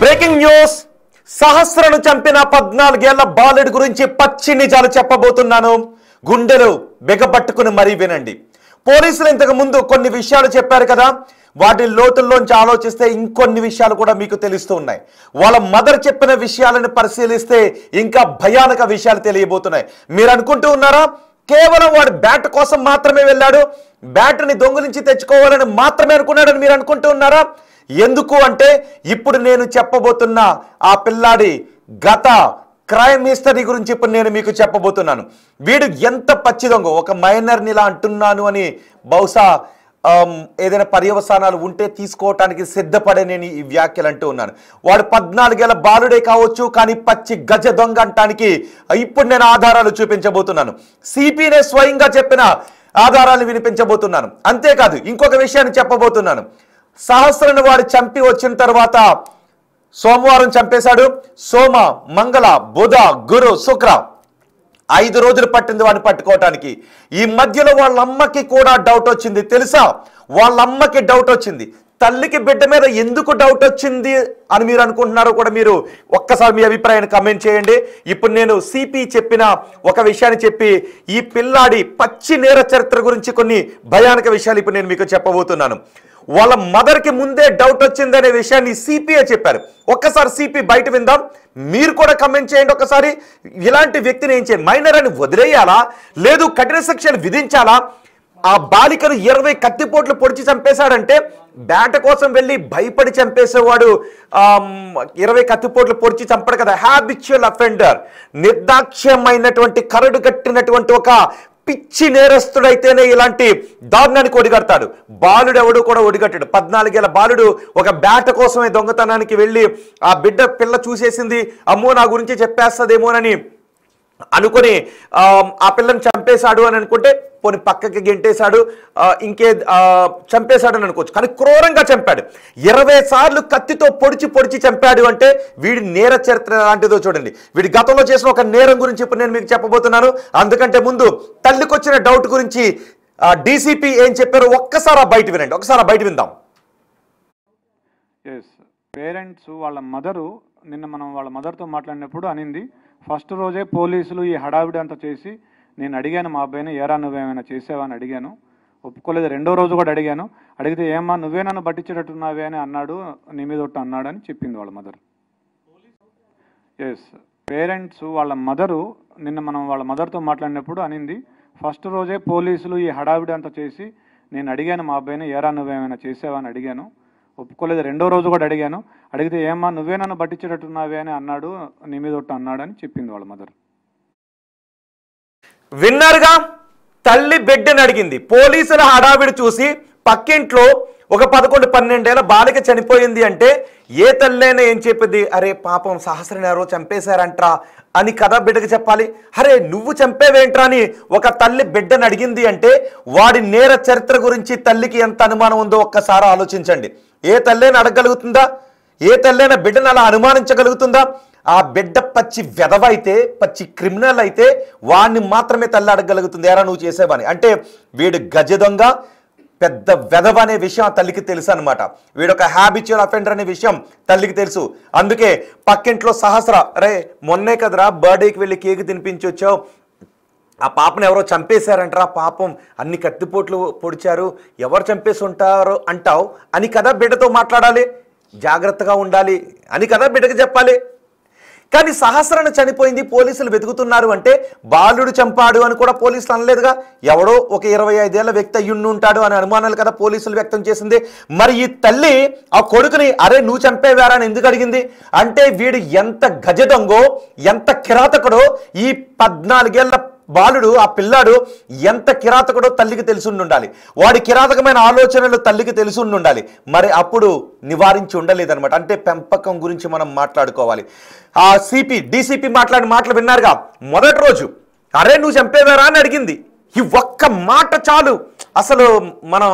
Breaking news. సహస్రను చంపిన 14 ఏళ్ల బాలుడి గురించి పచ్చి నిజాలు చెప్పబోతున్నాను. గుండెలు బిగపట్టుకుని మరీ వినండి. పోలీసులు ఇంతకు ముందు కొన్ని విషయాలు చెప్పారు కదా, వాటి లోతుల్లోంచి ఆలోచిస్తే ఇంకొన్ని విషయాలు కూడా మీకు తెలుస్తూ ఉన్నాయి. వాళ్ళ మదర్ చెప్పిన విషయాలను పరిశీలిస్తే ఇంకా భయానక విషయాలు తెలియబోతున్నాయి. మీరు అనుకుంటూ ఉన్నారా కేవలం వాడు బ్యాట్ కోసం మాత్రమే వెళ్ళాడు, బ్యాట్ని దొంగిలించి తెచ్చుకోవాలని మాత్రమే అనుకున్నాడని మీరు అనుకుంటూ ఉన్నారా? ఎందుకు అంటే ఇప్పుడు నేను చెప్పబోతున్న ఆ పిల్లాడి గత క్రైమ్ హిస్టరీ గురించి ఇప్పుడు నేను మీకు చెప్పబోతున్నాను. వీడు ఎంత పచ్చి దొంగ, ఒక మైనర్ని ఇలా అంటున్నాను అని బహుశా ఏదైనా పర్యవసానాలు ఉంటే తీసుకోవటానికి సిద్ధపడే నేను ఈ వ్యాఖ్యలు అంటూ ఉన్నాను. వాడు 14 ఏళ్ల బాలుడే కావచ్చు, కానీ పచ్చి గజ దొంగ అంటానికి ఇప్పుడు నేను ఆధారాలు చూపించబోతున్నాను. సిపినే స్వయంగా చెప్పిన ఆధారాలు వినిపించబోతున్నాను. అంతేకాదు ఇంకొక విషయాన్ని చెప్పబోతున్నాను. సహస్రను వాడు చంపి వచ్చిన తర్వాత సోమవారం చంపేశాడు. సోమ, మంగళ, బుధ, గురు, శుక్ర 5 రోజులు పట్టింది వాడిని పట్టుకోవటానికి. ఈ మధ్యలో వాళ్ళ అమ్మకి కూడా డౌట్ వచ్చింది. తెలుసా, వాళ్ళ అమ్మకి డౌట్ వచ్చింది. తల్లికి బిడ్డ మీద ఎందుకు డౌట్ వచ్చింది అని మీరు అనుకుంటున్నారో కూడా మీరు ఒక్కసారి మీ అభిప్రాయాన్ని కమెంట్ చేయండి. ఇప్పుడు నేను సిపి చెప్పిన ఒక విషయాన్ని చెప్పి ఈ పిల్లాడి పచ్చి నేర చరిత్ర గురించి కొన్ని భయానక విషయాలు ఇప్పుడు నేను మీకు చెప్పబోతున్నాను. వాళ్ళ మదర్కి ముందే డౌట్ వచ్చిందనే విషయాన్ని సిపిఏ చెప్పారు. ఒక్కసారి సిపి బయట విందాం, మీరు కూడా కమెంట్ చేయండి. ఒకసారి ఇలాంటి వ్యక్తిని ఏం చేయాలి? మైనర్ అని వదిలేయాలా, లేదు కఠిన శిక్షలు విధించాలా? ఆ బాలికను 20 కత్తిపోట్లు పొడిచి చంపేశాడంటే బ్యాట కోసం వెళ్ళి భయపడి చంపేసేవాడు 20 కత్తిపోట్లు పొడిచి చంపడు కదా. హ్యాబిచువల్ అఫెండర్, నిర్దాక్ష్యమైనటువంటి కరడు కట్టినటువంటి ఒక పిచ్చి నేరస్తుడైతేనే ఇలాంటి దారుణానికి ఒడిగడతాడు. బాలుడు ఎవడు కూడా ఒడిగట్టాడు. 14 ఏళ్ల బాలుడు ఒక బ్యాట కోసమే దొంగతనానికి వెళ్ళి ఆ పిల్ల చూసేసింది, అమ్మో నా గురించి చెప్పేస్తుందేమోనని అనుకుని ఆ పిల్లని చంపేశాడు అని అనుకుంటే పోనీ పక్కకి గెంటేశాడు, చంపేశాడు అని అనుకోవచ్చు. కానీ క్రూరంగా చంపాడు. 20 సార్లు కత్తితో పొడిచి చంపాడు అంటే వీడి నేర చరిత్ర లాంటిదో చూడండి. వీడి గతంలో చేసిన ఒక నేరం గురించి ఇప్పుడు నేను మీకు చెప్పబోతున్నాను. అందుకంటే ముందు తల్లికి వచ్చిన డౌట్ గురించి డీసీపీ ఏం చెప్పారో ఒక్కసారి బయట వినండి. ఒకసారి బయట విందాం. పేరెంట్స్ వాళ్ళ మదరు నిన్న మనం వాళ్ళ మదర్తో మాట్లాడినప్పుడు అనింది, ఫస్ట్ రోజే పోలీసులు ఈ హడావిడి అంతా చేసి నేను అడిగాను మా అబ్బాయిని, ఏరా నువ్వేమైనా చేసావా అని అడిగాను, ఒప్పుకోలేదు. 2వ రోజు కూడా అడిగితే ఏమ్మా నువ్వే నన్ను పట్టించేటట్టున్నావే అని అన్నాడు, నీ మీద ఒట్టు అన్నాడు అని చెప్పింది వాళ్ళ మదర్. పేరెంట్స్ వాళ్ళ మదరు నిన్న మనం వాళ్ళ మదర్తో మాట్లాడినప్పుడు అనింది, ఫస్ట్ రోజే పోలీసులు ఈ హడావిడి అంతా చేసి నేను అడిగాను మా అబ్బాయిని, ఏరా నువ్వేమైనా చేసావా అని అడిగాను, ఒప్పుకోలేదు. 2వ రోజు కూడా అడిగితే ఏమ్మా నువ్వే నన్ను పట్టించేటట్టున్నావే అని అన్నాడు, నీ మీద ఒట్టు అన్నాడు అని చెప్పింది వాళ్ళ మదర్. విన్నారుగా, తల్లి బిడ్డని అడిగింది. పోలీసుల హడావిడి చూసి పక్కింట్లో ఒక 11-12 ఏళ్ల బాలిక చనిపోయింది అంటే ఏ తల్లైనా ఏం చెప్పింది? అరే పాపం సహస్రని ఎవరో చంపేశారంట్రా అని కదా బిడ్డకి చెప్పాలి. అరే నువ్వు చంపేవేంట్రా అని ఒక తల్లి బిడ్డని అడిగింది అంటే వాడి నేర చరిత్ర గురించి తల్లికి ఎంత అనుమానం ఉందో ఒక్కసారి ఆలోచించండి. ఏ తల్లైనా అడగగలుగుతుందా? ఏ తల్లైనా బిడ్డను అలా అనుమానించగలుగుతుందా? ఆ బిడ్డ పచ్చి వెధవ అయితే, పచ్చి క్రిమినల్ అయితే వాడిని మాత్రమే తల్లి అడగగలుగుతుంది, ఎరా నువ్వు చేసేవని. అంటే వీడు గజ దొంగ, పెద్ద వెధవ అనే విషయం ఆ తల్లికి తెలుసు అనమాట. వీడొక హ్యాబిచువల్ అఫెండర్ అనే విషయం తల్లికి తెలుసు. అందుకే పక్కింట్లో సహస్ర, అరే మొన్నే కదరా బర్త్డేకి వెళ్ళి కేక్ తినిపించి వచ్చావు, ఆ పాపను ఎవరో చంపేశారంటారా, పాపం అన్ని కత్తిపోట్లు పొడిచారు, ఎవరు చంపేసి ఉంటారో అంటావు అని కదా బిడ్డతో మాట్లాడాలి, జాగ్రత్తగా ఉండాలి అని కదా బిడ్డకి చెప్పాలి. కానీ సహస్రను చనిపోయింది, పోలీసులు వెతుకుతున్నారు అంటే బాలుడు చంపాడు అని కూడా పోలీసులు అనలేదుగా. ఎవడో ఒక 25 ఏళ్ల వ్యక్తి అయ్యుండి ఉంటాడు అని అనుమానాలు కదా పోలీసులు వ్యక్తం చేసింది. మరి ఈ తల్లి ఆ కొడుకుని అరే నువ్వు చంపేవారా అని ఎందుకు అడిగింది? అంటే వీడు ఎంత గజ దొంగో, ఎంత కిరాతకుడో, ఈ 14 ఏళ్ల బాలుడు, ఆ పిల్లాడు ఎంత కిరాతకుడో తల్లికి తెలిసి ఉండాలి. వాడి కిరాతకమైన ఆలోచనలు తల్లికి తెలిసి ఉండాలి. మరి అప్పుడు నివారించి ఉండలేదన్నమాట. అంటే పెంపకం గురించి మనం మాట్లాడుకోవాలి. ఆ డీసీపీ మాట్లాడిన మాటలు విన్నారుగా. మొదటి రోజు అరే నువ్వు చంపేవారా అని అడిగింది. ఈ ఒక్క మాట చాలు అసలు మనం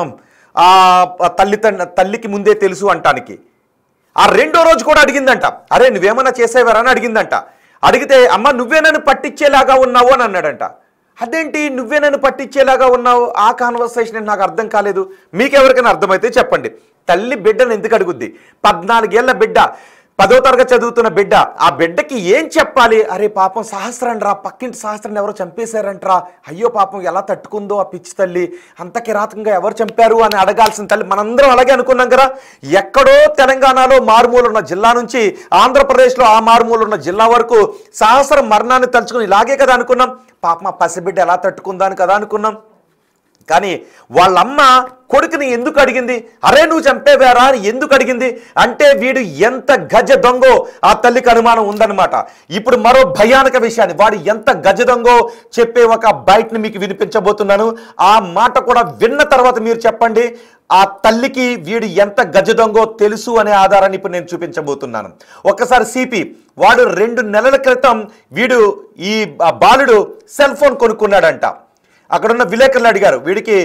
తల్లికి ముందే తెలుసు అంటానికి. ఆ 2వ రోజు కూడా అడిగిందంట, అరే నువ్వేమన్నా చేసేవారా అని అడిగిందంట. అడిగితే అమ్మ నువ్వే నన్ను పట్టించేలాగా ఉన్నావు అని అన్నాడంట. అదేంటి నువ్వే నన్ను పట్టించేలాగా ఉన్నావు? ఆ కాన్వర్సేషన్ నాకు అర్థం కాలేదు. మీకెవరికైనా అర్థమైతే చెప్పండి. తల్లి బిడ్డను ఎందుకు అడుగుద్ది? 14 ఏళ్ల బిడ్డ 10వ తరగతి చదువుతున్న బిడ్డ, ఆ బిడ్డకి ఏం చెప్పాలి? అరే పాపం సహస్రంట్రా, పక్కింటి సహస్రాన్ని ఎవరో చంపేశారంట్రా, అయ్యో పాపం ఎలా తట్టుకుందో ఆ పిచ్చి తల్లి, అంత కిరాతకంగా ఎవరు చంపారు అని అడగాల్సిన తల్లి. మనందరం అలాగే అనుకున్నాం కదా. ఎక్కడో తెలంగాణలో మారుమూల ఉన్న జిల్లా నుంచి ఆంధ్రప్రదేశ్లో ఆ మారుమూల ఉన్న జిల్లా వరకు సహస్రం మరణాన్ని తలుచుకుని ఇలాగే కదా అనుకున్నాం. పాపం ఆ పసిబిడ్డ ఎలా తట్టుకుందా అని కదా అనుకున్నాం. కానీ వాళ్ళమ్మ కొడుకుని ఎందుకు అడిగింది? అరే నువ్వు చంపేవారా అని ఎందుకు అడిగింది అంటే వీడు ఎంత గజ దొంగో ఆ తల్లికి అనుమానం ఉందన్నమాట. ఇప్పుడు మరో భయానక విషయాన్ని, వాడు ఎంత గజ దొంగో చెప్పే ఒక బయటని మీకు వినిపించబోతున్నాను. ఆ మాట కూడా విన్న తర్వాత మీరు చెప్పండి ఆ తల్లికి వీడు ఎంత గజ దొంగో తెలుసు అనే ఆధారాన్ని ఇప్పుడు నేను చూపించబోతున్నాను. ఒక్కసారి సిపి, వాడు 2 నెలల క్రితం వీడు ఈ బాలుడు సెల్ ఫోన్ కొనుక్కున్నాడంట. అక్కడున్న విలేకరులు అడిగారు, వీడికి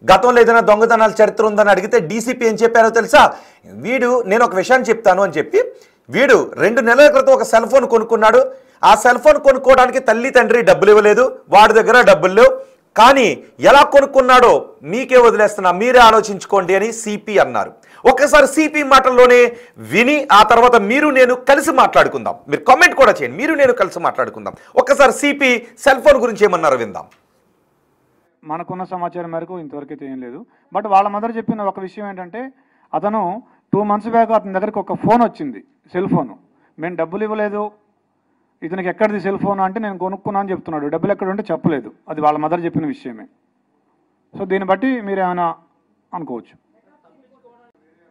గతంలో ఏదైనా దొంగతనాల చరిత్ర ఉందని అడిగితే డీసీపీ ఏం చెప్పారో తెలుసా? నేను ఒక విషయాన్ని చెప్తాను అని చెప్పి వీడు 2 నెలల క్రితం ఒక సెల్ ఫోన్ కొనుక్కున్నాడు. ఆ సెల్ ఫోన్ కొనుక్కోవడానికి తల్లి తండ్రి డబ్బులు ఇవ్వలేదు, వాడి దగ్గర డబ్బులు లేవు. కానీ ఎలా కొనుక్కున్నాడో మీకే వదిలేస్తున్నా, మీరే ఆలోచించుకోండి అని సిపి అన్నారు. ఒక్కసారి సిపి మాటల్లోనే విని ఆ తర్వాత మీరు నేను కలిసి మాట్లాడుకుందాం. మీరు కామెంట్ కూడా చేయండి, మీరు నేను కలిసి మాట్లాడుకుందాం. ఒక్కసారి సిపి సెల్ ఫోన్ గురించి ఏమన్నారో విందాం. మనకున్న సమాచారం మేరకు ఇంతవరకు అయితే ఏం లేదు. బట్ వాళ్ళ మదర్ చెప్పిన ఒక విషయం ఏంటంటే, అతను 2 months బ్యాక్ అతని దగ్గరికి ఒక ఫోన్ వచ్చింది, సెల్ ఫోను. మేము డబ్బులు ఇవ్వలేదు, ఇతనికి ఎక్కడిది సెల్ ఫోన్ అంటే నేను కొనుక్కున్నా అని చెప్తున్నాడు. డబ్బులు ఎక్కడ ఉంటే చెప్పలేదు. అది వాళ్ళ మదర్ చెప్పిన విషయమే. సో దీన్ని బట్టి మీరు ఏమైనా అనుకోవచ్చు.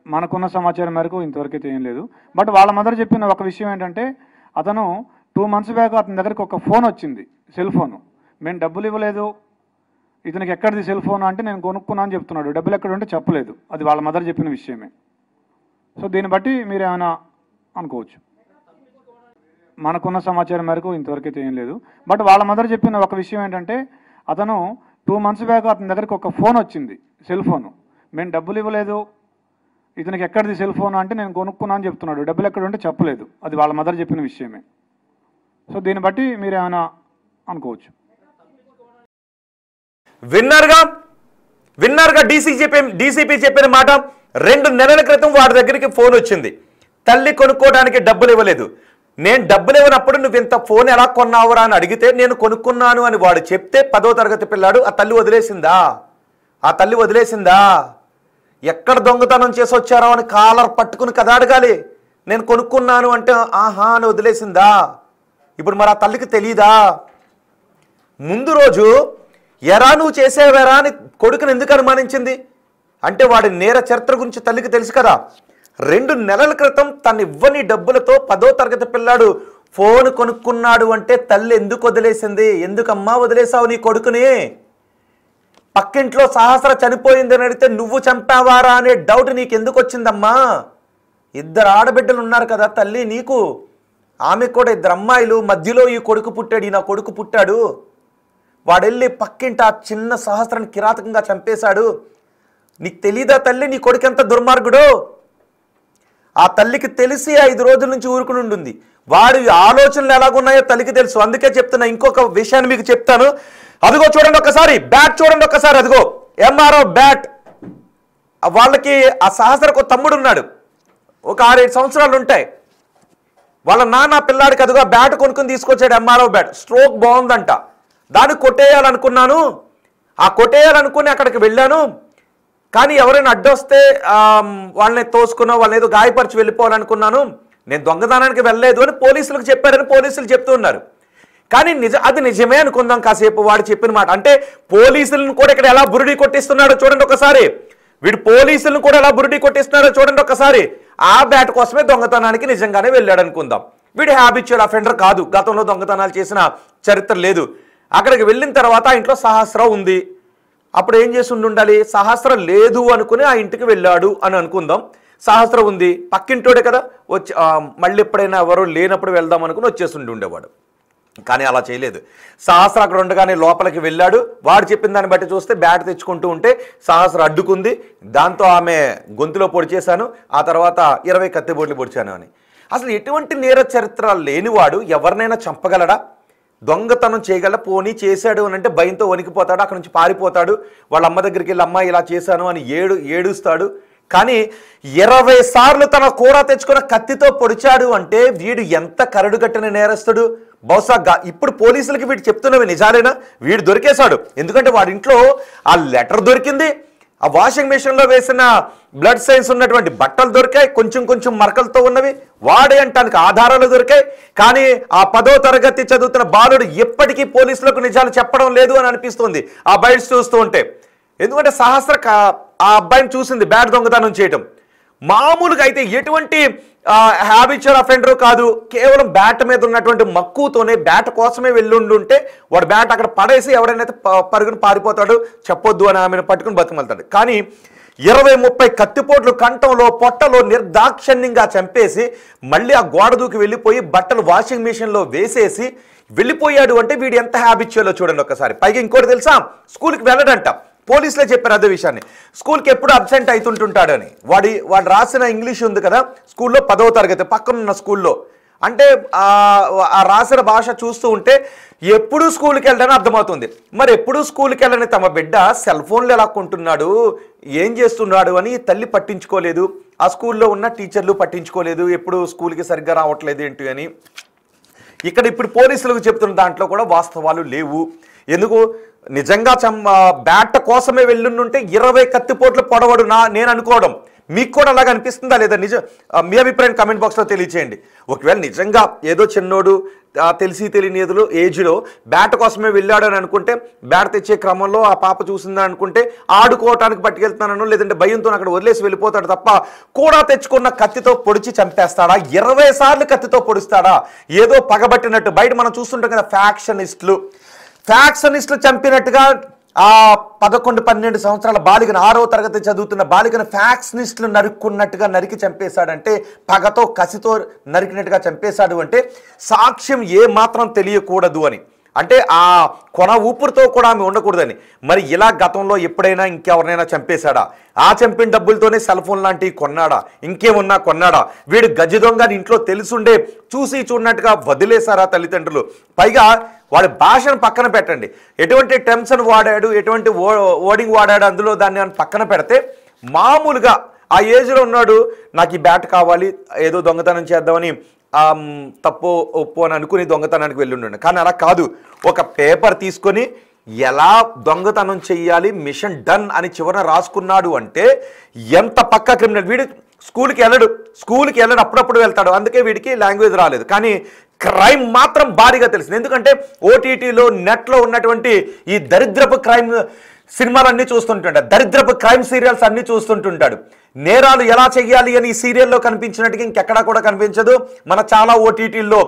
మనకున్న సమాచారం మేరకు ఇంతవరకు అయితే ఏం లేదు. బట్ వాళ్ళ మదర్ చెప్పిన ఒక విషయం ఏంటంటే, అతను 2 months బ్యాక్ అతని దగ్గరికి ఒక ఫోన్ వచ్చింది, సెల్ ఫోను. మేము డబ్బులు ఇవ్వలేదు, ఇతనికి ఎక్కడిది సెల్ ఫోన్ అంటే నేను కొనుక్కున్నా అని చెప్తున్నాడు. డబ్బులు ఎక్కడ ఉంటే చెప్పలేదు. అది వాళ్ళ మదర్ చెప్పిన విషయమే. సో దీన్ని బట్టి మీరు ఏమైనా అనుకోవచ్చు. మనకున్న సమాచారం మేరకు ఇంతవరకు అయితే ఏం లేదు. బట్ వాళ్ళ మదర్ చెప్పిన ఒక విషయం ఏంటంటే, అతను 2 months బ్యాక్ అతని దగ్గరికి ఒక ఫోన్ వచ్చింది, సెల్ ఫోను. మేము డబ్బులు ఇవ్వలేదు, ఇతనికి ఎక్కడిది సెల్ ఫోన్ అంటే నేను కొనుక్కున్నా అని చెప్తున్నాడు. డబ్బులు ఎక్కడ ఉంటే చెప్పలేదు. అది వాళ్ళ మదర్ చెప్పిన విషయమే. సో దీన్ని బట్టి మీరు ఏమైనా అనుకోవచ్చు. విన్నారుగా డీసీపీ చెప్పిన మాట. 2 నెలల క్రితం వాడి దగ్గరికి ఫోన్ వచ్చింది, తల్లి కొనుక్కోవడానికి డబ్బులు ఇవ్వలేదు. నేను డబ్బులు ఇవ్వనప్పుడు నువ్వు ఇంత ఫోన్ ఎలా కొన్నావురా అని అడిగితే నేను కొనుక్కున్నాను అని వాడు చెప్తే 10వ తరగతి పిల్లాడు ఆ తల్లి వదిలేసిందా? ఎక్కడ దొంగతనం చేసి వచ్చారో అని కాలర్ పట్టుకుని కదా అడగాలి. నేను కొనుక్కున్నాను అంటే ఆహా అని వదిలేసిందా? ఇప్పుడు మరి ఆ తల్లికి తెలీదా? ముందు రోజు ఎరా నువ్వు చేసేవేరా అని కొడుకుని ఎందుకు అనుమానించింది అంటే వాడి నేర చరిత్ర గురించి తల్లికి తెలుసు కదా. 2 నెలల క్రితం తను ఇవ్వని డబ్బులతో 10వ తరగతి పిల్లాడు ఫోన్ కొనుక్కున్నాడు అంటే తల్లి ఎందుకు వదిలేసింది? ఎందుకమ్మా వదిలేసావు నీ కొడుకుని? పక్కింట్లో సహస్ర చనిపోయిందని అడిగితే నువ్వు చంపావారా అనే డౌట్ నీకు ఎందుకు వచ్చిందమ్మా? 2 ఆడబిడ్డలు ఉన్నారు కదా తల్లి నీకు, ఆమె కూడా 2 అమ్మాయిలు, మధ్యలో ఈ కొడుకు పుట్టాడు, ఈ నా కొడుకు పుట్టాడు. వాడెళ్ళి పక్కింటి ఆ చిన్న సహస్రాన్ని కిరాతకంగా చంపేశాడు. నీకు తెలీదా తల్లి నీ కొడుకు ఎంత దుర్మార్గుడో? ఆ తల్లికి తెలిసి 5 రోజుల నుంచి ఊరుకుని ఉంటుంది. వాడి ఆలోచనలు ఎలాగున్నాయో తల్లికి తెలుసు. అందుకే చెప్తున్నా. ఇంకొక విషయాన్ని మీకు చెప్తాను. అదిగో చూడండి ఒకసారి, బ్యాట్ చూడండి ఒకసారి. అదిగో ఎంఆర్ఓ బ్యాట్. వాళ్ళకి ఆ సహస్రకు తమ్ముడు ఉన్నాడు, ఒక 6-7 సంవత్సరాలు ఉంటాయి. వాళ్ళ నాన్న పిల్లాడికి అదిగో బ్యాట్ కొనుక్కుని తీసుకొచ్చాడు, ఎంఆర్ఓ బ్యాట్. స్ట్రోక్ బాగుందంట, దాన్ని కొట్టేయాలనుకున్నాను. ఆ కొట్టేయాలనుకుని అక్కడికి వెళ్ళాను, కానీ ఎవరైనా అడ్డొస్తే వాళ్ళని తోసుకున్నా వాళ్ళని ఏదో గాయపరిచి వెళ్ళిపోవాలనుకున్నాను. నేను దొంగతనానికి వెళ్ళలేదు అని పోలీసులకు చెప్పారని పోలీసులు చెప్తూ ఉన్నారు. కానీ అది నిజమే అనుకుందాం కాసేపు వాడు చెప్పిన మాట. అంటే పోలీసులను కూడా ఇక్కడ ఎలా బురుడి కొట్టిస్తున్నాడో చూడండి ఒకసారి. వీడు పోలీసులను కూడా ఎలా బురుడి కొట్టిస్తున్నాడో చూడండి ఒకసారి. ఆ బ్యాట్ కోసమే దొంగతనానికి నిజంగానే వెళ్ళాడు అనుకుందాం. వీడు హ్యాబిచువల్ అఫెండర్ కాదు, గతంలో దొంగతనాలు చేసిన చరిత్ర లేదు. అక్కడికి వెళ్ళిన తర్వాత ఆ ఇంట్లో సహస్ర ఉంది. అప్పుడు ఏం చేసి ఉండాలి? సహస్ర లేదు అనుకుని ఆ ఇంటికి వెళ్ళాడు అని అనుకుందాం. సహస్ర ఉంది, పక్కింటోడే కదా, వచ్చి మళ్ళీ ఎప్పుడైనా ఎవరు లేనప్పుడు వెళ్దాం అనుకుని వచ్చేసి ఉండేవాడు. కానీ అలా చేయలేదు. సహస్ర అక్కడ ఉండగానే లోపలికి వెళ్ళాడు. వాడు చెప్పిన దాన్ని బట్టి చూస్తే బ్యాట్ తెచ్చుకుంటూ ఉంటే సహస్ర అడ్డుకుంది. దాంతో ఆమె గొంతులో పొడిచేశాను, ఆ తర్వాత 20 కత్తిబోట్లు పొడిచాను అని. అసలు ఎటువంటి నేర చరిత్ర లేనివాడు ఎవరినైనా చంపగలడా? దొంగతనం చేయగల? పోనీ చేశాడు అని అంటే భయంతో వణికిపోతాడు, అక్కడ నుంచి పారిపోతాడు. వాళ్ళ అమ్మ దగ్గరికి వెళ్ళి అమ్మ ఇలా చేశాను అని ఏడుస్తాడు. కానీ 20 సార్లు తన కూర తెచ్చుకున్న కత్తితో పొడిచాడు అంటే వీడు ఎంత కరడుగట్టిన నేరస్తుడు. బహుశా ఇప్పుడు పోలీసులకి వీడు చెప్తున్నవి నిజాలేనా? వీడు దొరికేశాడు. ఎందుకంటే వాడి ఇంట్లో ఆ లెటర్ దొరికింది, ఆ వాషింగ్ మెషిన్లో వేసిన బ్లడ్ సైన్స్ ఉన్నటువంటి బట్టలు దొరికాయి, కొంచెం కొంచెం మరకలతో ఉన్నవి, వాడే అంటానికి ఆధారాలు దొరికాయి. కానీ ఆ 10వ తరగతి చదువుతున్న బాలుడు ఎప్పటికీ పోలీసులకు నిజాలు చెప్పడం లేదు అని అనిపిస్తుంది ఆ బయట చూస్తూ ఉంటే. ఎందుకంటే సహస్ర ఆ అబ్బాయిని చూసింది బ్యాట్ దొంగతనం చేయటం. మామూలుగా అయితే ఎటువంటి హ్యాబిచువల్ అఫెండర్ కాదు, కేవలం బ్యాట్ మీద ఉన్నటువంటి మక్కువతోనే బ్యాట్ కోసమే వెళ్ళుండుంటే వాడు బ్యాట్ అక్కడ పడేసి ఎవడైనా పరుగును పారిపోతాడు, చెప్పొద్దు అని ఆమెను పట్టుకుని బతుకుమలుతాడు. కానీ 20-30 కత్తిపోట్లు కంఠంలో పొట్టలో నిర్దాక్షిణ్యంగా చంపేసి మళ్ళీ ఆ గోడ దూకి వెళ్ళిపోయి బట్టలు వాషింగ్ మెషిన్లో వేసేసి వెళ్ళిపోయాడు అంటే వీడు ఎంత హ్యాబిచువల్లో చూడండి ఒకసారి. పైగా ఇంకోటి తెలుసా, స్కూల్కి వెళ్ళడంట. పోలీసులే చెప్పారు అదే విషయాన్ని. స్కూల్కి ఎప్పుడు అబ్సెంట్ అవుతుంటుంటాడని. వాడు రాసిన ఇంగ్లీష్ ఉంది కదా స్కూల్లో, 10వ తరగతి పక్కనున్న స్కూల్లో. అంటే ఆ రాసిన భాష చూస్తూ ఉంటే ఎప్పుడు స్కూల్కి వెళ్ళడని అర్థమవుతుంది. మరి ఎప్పుడు స్కూల్కి వెళ్ళని తమ బిడ్డ సెల్ ఫోన్లు ఎలా కొంటున్నాడు, ఏం చేస్తున్నాడు అని తల్లి పట్టించుకోలేదు, ఆ స్కూల్లో ఉన్న టీచర్లు పట్టించుకోలేదు, ఎప్పుడు స్కూల్కి సరిగ్గా రావట్లేదు ఏంటి అని. ఇక్కడ ఇప్పుడు పోలీసులకు చెప్తున్న దాంట్లో కూడా వాస్తవాలు లేవు. ఎందుకు, నిజంగా బ్యాట్ కోసమే వెళ్ళుంటే 20 కత్తిపోట్లు పొడవడు నేను అనుకోవడం. మీకు కూడా అలాగ అనిపిస్తుందా లేదా? మీ అభిప్రాయం కామెంట్ బాక్స్లో తెలియచేయండి. ఒకవేళ నిజంగా ఏదో చిన్నోడు తెలిసి తెలియని ఏదో ఏజ్లో బ్యాట్ కోసమే వెళ్ళాడు అని అనుకుంటే, బ్యాట్ తెచ్చే క్రమంలో ఆ పాప చూసిందని అనుకుంటే ఆడుకోవటానికి పట్టుకెళ్తున్నానో లేదంటే భయంతో అక్కడ వదిలేసి వెళ్ళిపోతాడు తప్ప కూడా తెచ్చుకున్న కత్తితో పొడిచి చంపేస్తాడా? 20 సార్లు కత్తితో పొడుస్తాడా? ఏదో పగబట్టినట్టు. బయట మనం చూస్తుంటాం కదా ఫ్యాక్షనిస్టులు చంపినట్టుగా ఆ 11-12 సంవత్సరాల బాలికను, 6వ తరగతి చదువుతున్న బాలికను ఫ్యాక్షనిస్టులు నరుక్కున్నట్టుగా నరికి చంపేశాడంటే, పగతో కసితో నరికినట్టుగా చంపేశాడు అంటే సాక్ష్యం ఏ మాత్రం తెలియకూడదు అని. అంటే ఆ కొన ఊపిరితో కూడా ఆమె ఉండకూడదని. మరి ఇలా గతంలో ఎప్పుడైనా ఇంకెవరినైనా చంపేశాడా? ఆ చంపిన డబ్బులతోనే సెల్ ఫోన్ లాంటివి కొన్నాడా? ఇంకేమున్నా కొన్నాడా? వీడు గజ్జి దొంగని ఇంట్లో తెలుసుండే చూసి చూడనట్టుగా వదిలేశారా తల్లిదండ్రులు? పైగా వాడి భాషను పక్కన పెట్టండి, ఎటువంటి టెన్షన్ వాడాడు, ఎటువంటి వర్డింగ్ వాడాడు అందులో దాన్ని పక్కన పెడితే, మామూలుగా ఆ ఏజ్లో ఉన్నాడు, నాకు ఈ బ్యాట్ కావాలి, ఏదో దొంగతనం చేద్దామని తప్పు ఒప్పు అని అనుకుని దొంగతనానికి వెళ్ళుండు. కానీ అలా కాదు, ఒక పేపర్ తీసుకొని ఎలా దొంగతనం చెయ్యాలి, మిషన్ డన్ అని చివరన రాసుకున్నాడు అంటే ఎంత పక్కా క్రిమినల్. వీడు స్కూల్కి వెళ్ళడు, అప్పుడప్పుడు వెళ్తాడు, అందుకే వీడికి లాంగ్వేజ్ రాలేదు. కానీ క్రైమ్ మాత్రం భారీగా తెలిసింది. ఎందుకంటే ఓటీటీలో నెట్లో ఉన్నటువంటి ఈ దరిద్రపు క్రైమ్ సినిమాలన్నీ చూస్తుంటాడు, దరిద్రపు క్రైమ్ సీరియల్స్ అన్నీ చూస్తుంటుంటాడు. నేరాలు ఎలా చెయ్యాలి అని ఈ సీరియల్లో కనిపించినట్టుగా ఇంకెక్కడా కూడా కనిపించదు. మన చాలా ఓటీటీల్లో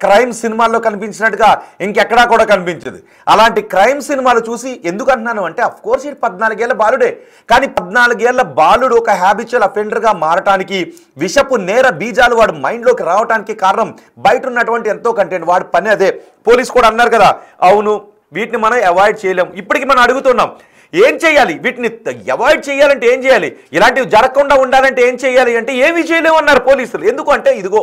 క్రైమ్ సినిమాల్లో కనిపించినట్టుగా ఇంకెక్కడా కూడా కనిపించదు. అలాంటి క్రైమ్ సినిమాలు చూసి ఎందుకు అంటున్నాను అంటే, అఫ్ కోర్స్ ఇది 14 ఏళ్ల బాలుడే. కానీ 14 ఏళ్ల బాలుడు ఒక హ్యాబిచువల్ అఫెండర్గా మారటానికి, విషపు నేర బీజాలు వాడు మైండ్లోకి రావడానికి కారణం బయట ఉన్నటువంటి ఎంతో కంటెంట్. వాడి పని అదే. పోలీసు కూడా అన్నారు కదా, అవును వీటిని మనం అవాయిడ్ చేయలేం. ఇప్పటికి మనం అడుగుతున్నాం, ఏం చేయాలి? వీటిని అవాయిడ్ చేయాలంటే ఏం చేయాలి? ఇలాంటివి జరగకుండా ఉండాలంటే ఏం చేయాలి అంటే ఏమీ చేయలేము అన్నారు పోలీసులు. ఎందుకు అంటే, ఇదిగో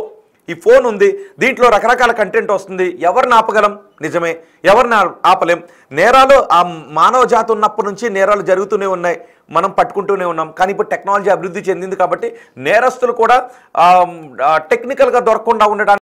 ఈ ఫోన్ ఉంది, దీంట్లో రకరకాల కంటెంట్ వస్తుంది, ఎవరిని ఆపగలం? నిజమే, ఎవరిని ఆపలేం. నేరాలు ఆ మానవ జాతి ఉన్నప్పటి నుంచి నేరాలు జరుగుతూనే ఉన్నాయి, మనం పట్టుకుంటూనే ఉన్నాం. కానీ ఇప్పుడు టెక్నాలజీ అభివృద్ధి చెందింది కాబట్టి నేరస్తులు కూడా టెక్నికల్గా దొరకకుండా ఉండడానికి